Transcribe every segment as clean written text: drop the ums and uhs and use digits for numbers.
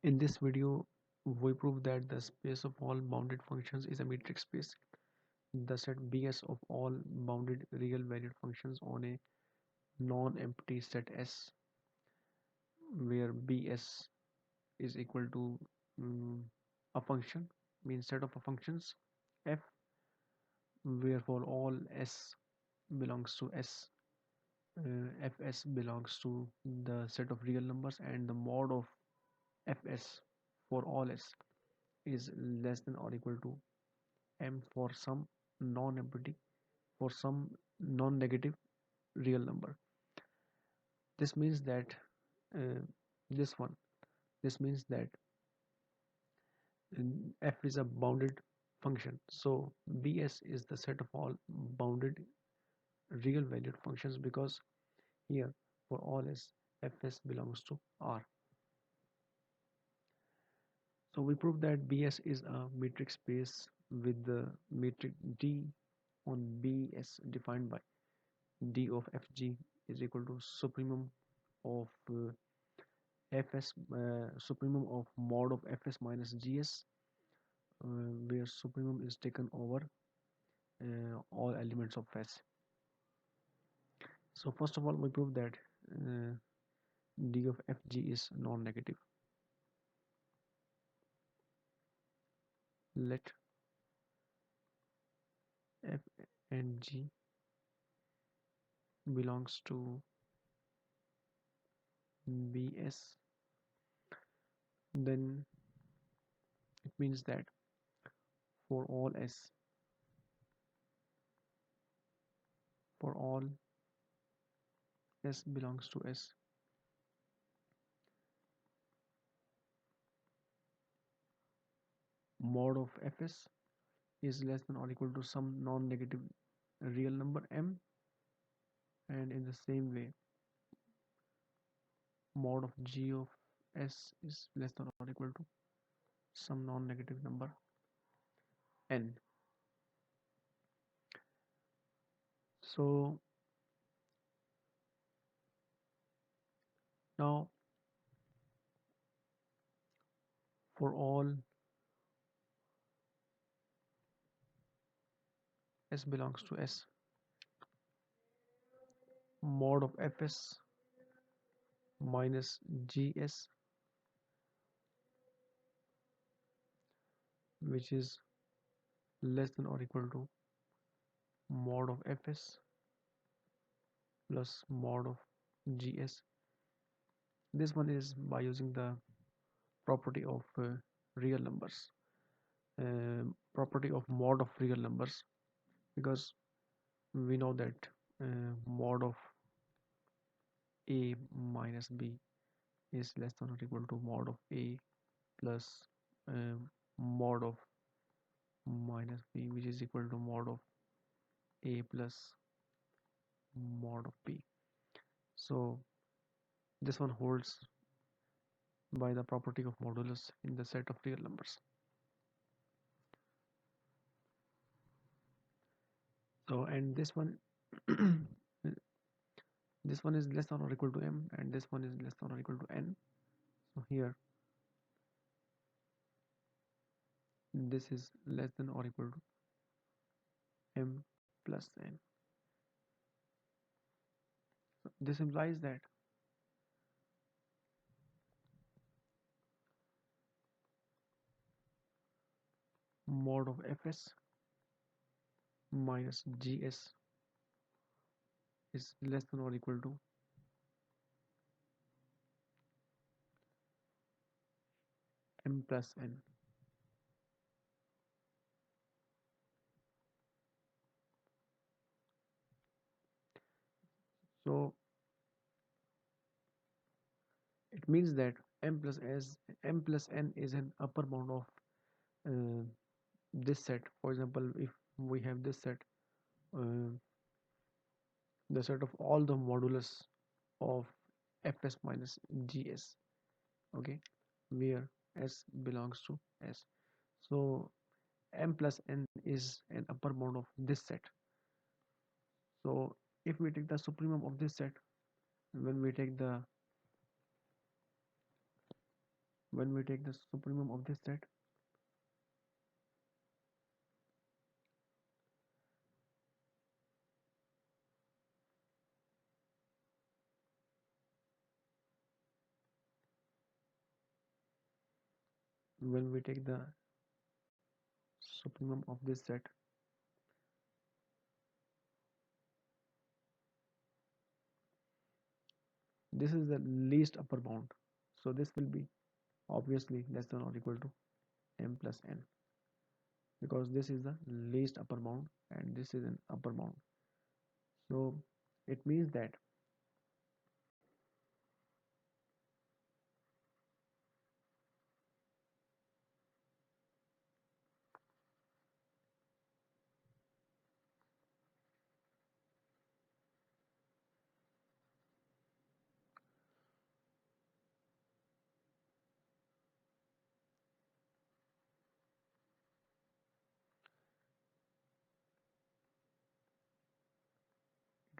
In this video, we prove that the space of all bounded functions is a metric space. The set Bs of all bounded real valued functions on a non-empty set S, where Bs is equal to a function, means set of functions f, where for all S belongs to S, Fs belongs to the set of real numbers, and the mod of Fs for all S is less than or equal to m for some non-empty, for some non-negative real number. This means that uh, this one this means that f is a bounded function, so Bs is the set of all bounded real valued functions, because here for all S, Fs belongs to R. So we prove that Bs is a metric space with the metric D on Bs defined by D of Fg is equal to supremum of Fs, supremum of mod of Fs minus Gs, where supremum is taken over all elements of S. So first of all, we prove that uh, D of Fg is non-negative. Let F and G belongs to Bs, then it means that for all S, for all S belongs to S, mod of Fs is less than or equal to some non-negative real number m, and in the same way mod of G of S is less than or equal to some non-negative number n. So now for all S belongs to S, mod of Fs minus Gs, which is less than or equal to mod of Fs plus mod of Gs. This one is by using the property of real numbers, property of mod of real numbers, because we know that mod of a minus b is less than or equal to mod of a plus mod of minus b, which is equal to mod of a plus mod of b. So this one holds by the property of modulus in the set of real numbers. So, and this one this one is less than or equal to m, and this one is less than or equal to n. So here this is less than or equal to m plus n. So this implies that mod of Fs minus Gs is less than or equal to m plus n. So it means that m plus n is an upper bound of uh, this set. For example, if we have this set, uh, the set of all the modulus of Fs minus Gs, okay, where S belongs to S. So m plus n is an upper bound of this set. So if we take the supremum of this set, when we take the When we take the supremum of this set, when we take the supremum of this set, this is the least upper bound. So this will be obviously less than or equal to m plus n, because this is the least upper bound and this is an upper bound. So it means that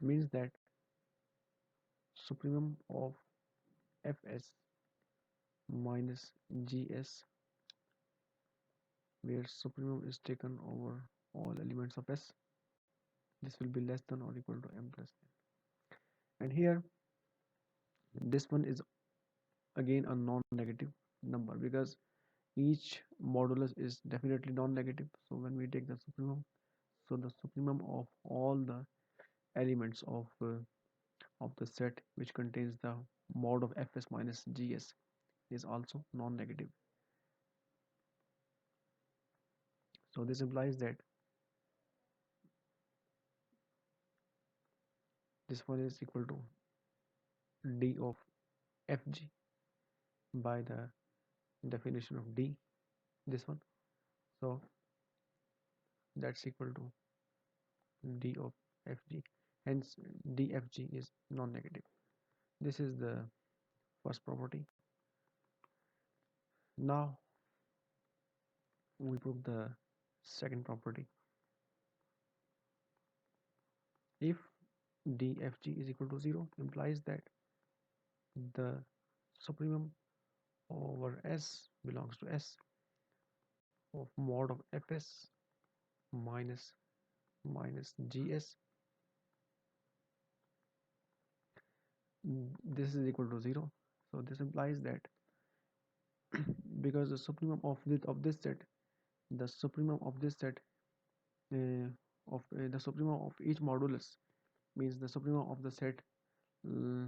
it means that supremum of fs minus gs, where supremum is taken over all elements of s, this will be less than or equal to m plus n. And here this one is again a non-negative number, because each modulus is definitely non-negative. So when we take the supremum, so the supremum of all the elements of the set which contains the mod of fs minus gs is also non-negative. So this implies that this one is equal to d of fg by the definition of d, this one. So that's equal to d of fg, hence dfg is non-negative. This is the first property. Now we prove the second property. If dfg is equal to 0, implies that the supremum over s belongs to s of mod of fs minus gs, this is equal to 0. So this implies that because the supremum of this set, the supremum of this set of the supremum of each modulus means the supremum of the set, uh,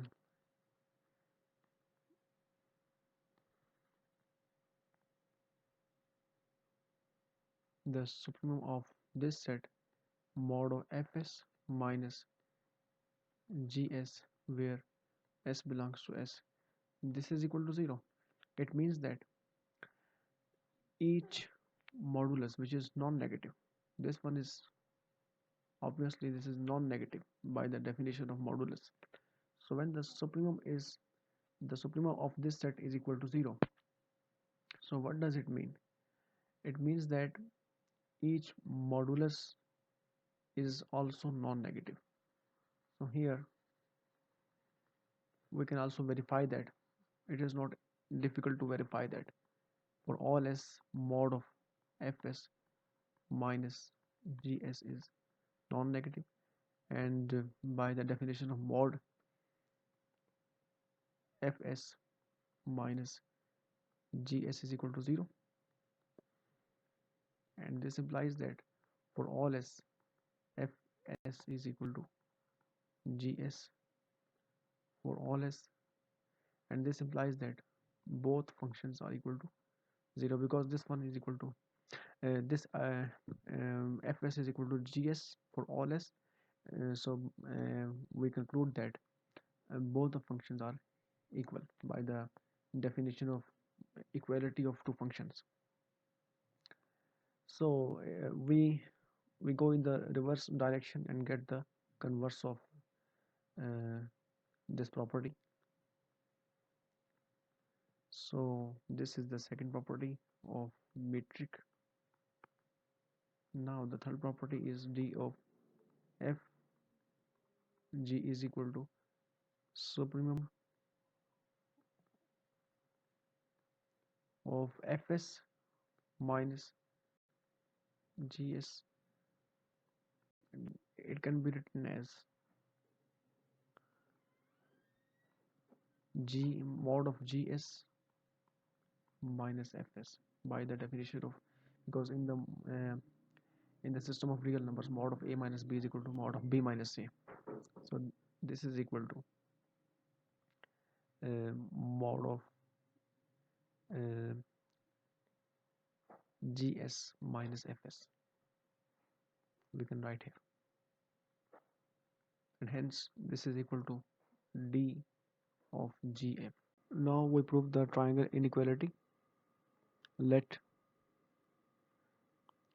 the supremum of this set mod of fs minus gs, where s belongs to s, this is equal to 0. It means that each modulus which is non-negative, this one is obviously this is non-negative by the definition of modulus. So when the supremum of this set is equal to 0, so what does it mean? It means that each modulus is also non-negative. So here we can also verify that. It is not difficult to verify that for all s, mod of fs minus gs is non-negative, and by the definition of mod fs minus gs is equal to 0, and this implies that for all s, fs is equal to gs for all s, and this implies that both functions are equal to 0, because this one is equal to this fs is equal to gs for all s. So we conclude that both the functions are equal by the definition of equality of two functions. So we go in the reverse direction and get the converse of uh, this property. So this is the second property of metric. Now the third property is d of f g is equal to supremum of Fs minus Gs. It can be written as G mod of Gs minus Fs by the definition of, because in the system of real numbers, mod of a minus b is equal to mod of b minus a. So this is equal to mod of uh, Gs minus Fs. We can write here, and hence this is equal to d of Gf. Now we prove the triangle inequality. Let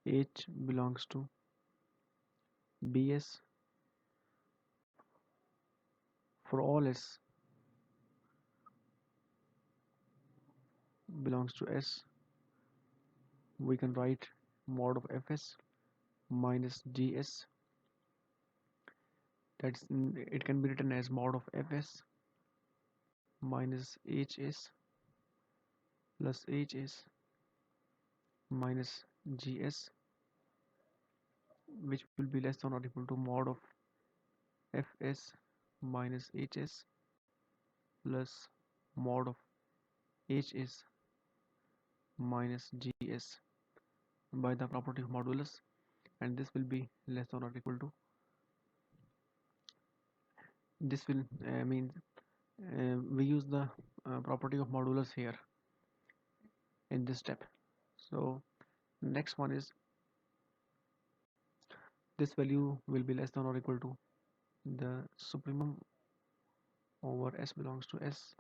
H belongs to Bs for all S belongs to S. We can write mod of Fs minus Gs. It can be written as mod of Fs minus Hs plus Hs minus Gs, which will be less than or equal to mod of Fs minus Hs plus mod of Hs minus Gs by the property of modulus, and this will be less than or equal to, this will mean we use the property of modulus here in this step. So next one is, this value will be less than or equal to the supremum over S belongs to S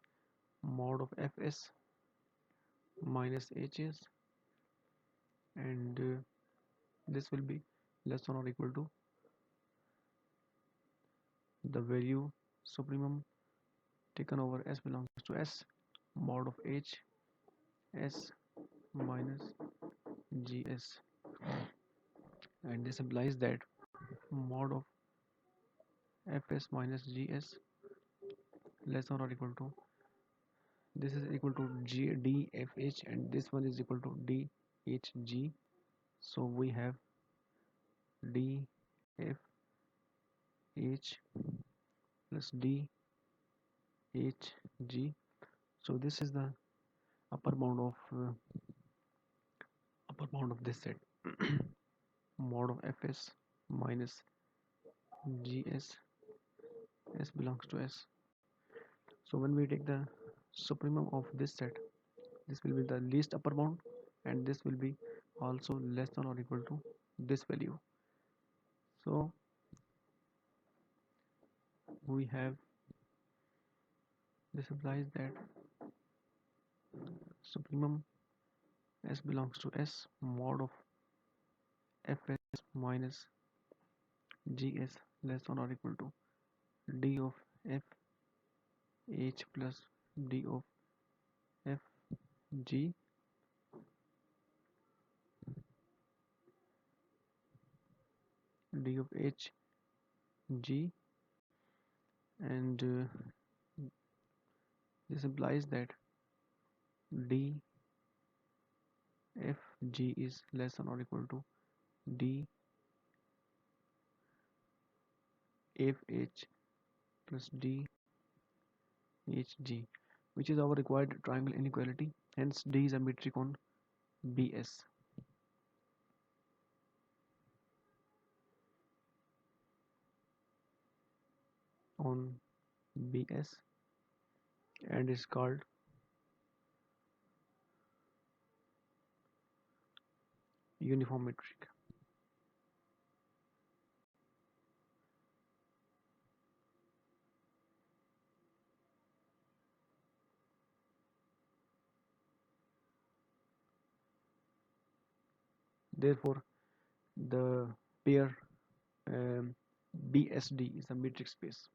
mod of Fs minus Hs, and this will be less than or equal to the value supremum taken over S belongs to S mod of H S minus Gs, and this implies that mod of Fs minus Gs less than or equal to, this is equal to dfh, and this one is equal to dhg. So we have dfh plus dhg. So this is the upper bound of this set mod of Fs minus Gs, S belongs to S. So when we take the supremum of this set, this will be the least upper bound, and this will be also less than or equal to this value. So we have, this implies that supremum S belongs to S mod of Fs minus Gs less than or equal to d of Fh plus d of Fg, d of Hg, and this implies that dfg is less than or equal to dfh plus dhg, which is our required triangle inequality. Hence D is a metric on Bs. On Bs, and is called uniform metric. Therefore, the pair BSD is a metric space.